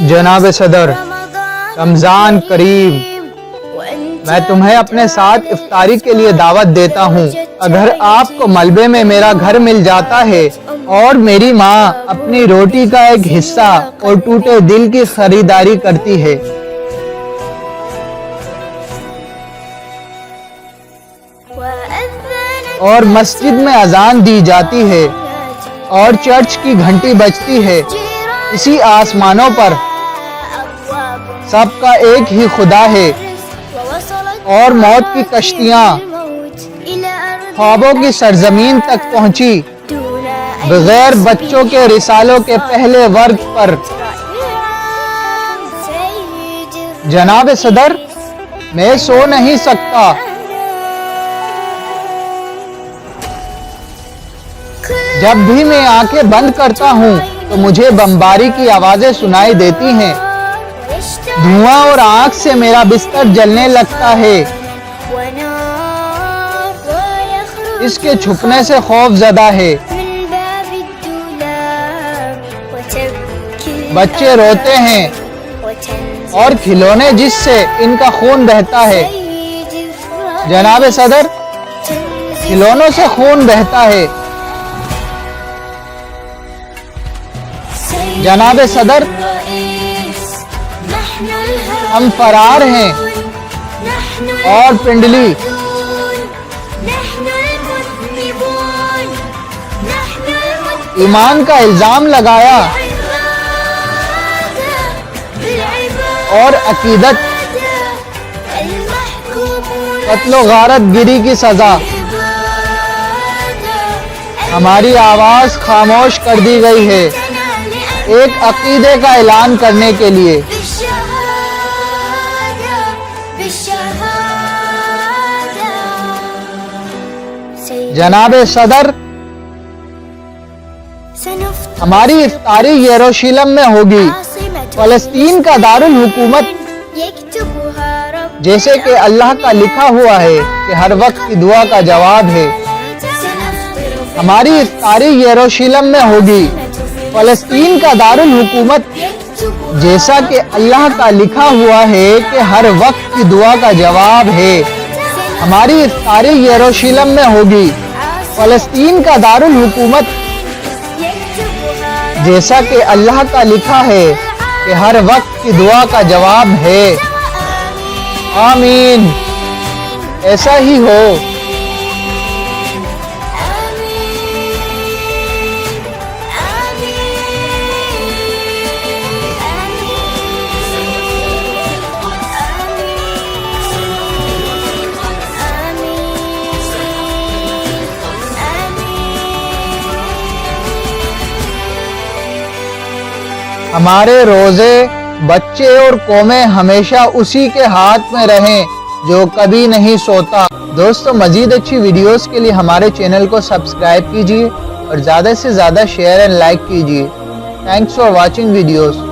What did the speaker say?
जनाब सदर, रमज़ान करीम, मैं तुम्हें अपने साथ इफ्तारी के लिए दावत देता हूँ। अगर आपको मलबे में मेरा घर मिल जाता है और मेरी माँ अपनी रोटी का एक हिस्सा और टूटे दिल की खरीदारी करती है। और मस्जिद में अजान दी जाती है और चर्च की घंटी बजती है। इसी आसमानों पर सबका एक ही खुदा है और मौत की कश्तियाँ ख्वाबों की सरजमीन तक पहुँची बगैर बच्चों के रिसालों के पहले वर्ग पर। जनाब सदर, मैं सो नहीं सकता। जब भी मैं आंखें बंद करता हूँ तो मुझे बमबारी की आवाजें सुनाई देती हैं। धुआं और आग से मेरा बिस्तर जलने लगता है। इसके छुपने से खौफ ज़दा है। बच्चे रोते हैं और खिलौने जिससे इनका खून बहता है। जनाब सदर, खिलौनों से खून बहता है। जनाब सदर, हम फरार हैं और पिंडली ईमान का इल्जाम लगाया और अकीदत कत्लो गारत गिरी की सजा। हमारी आवाज खामोश कर दी गई है एक अकीदे का ऐलान करने के लिए। जनाब सदर, हमारी इफ्तारी यरूशलेम में होगी, फलस्तीन का दारुल हुकूमत। जैसे कि अल्लाह का लिखा हुआ है कि हर वक्त की दुआ का जवाब है। हमारी इफ्तारी यरूशलेम में होगी, फलस्तीन का दारुल हुकूमत। जैसा कि अल्लाह का लिखा हुआ है कि हर वक्त की दुआ का जवाब है। हमारी इफ्तारी यरूशलेम में होगी, फलस्तीन का दारुल हुकूमत। जैसा कि अल्लाह का लिखा है कि हर वक्त की दुआ का जवाब है। आमीन। ऐसा ही हो। हमारे रोजे, बच्चे और कौमें हमेशा उसी के हाथ में रहें जो कभी नहीं सोता। दोस्तों, मजीद अच्छी वीडियोस के लिए हमारे चैनल को सब्सक्राइब कीजिए और ज़्यादा से ज़्यादा शेयर एंड लाइक कीजिए। Thanks for watching videos.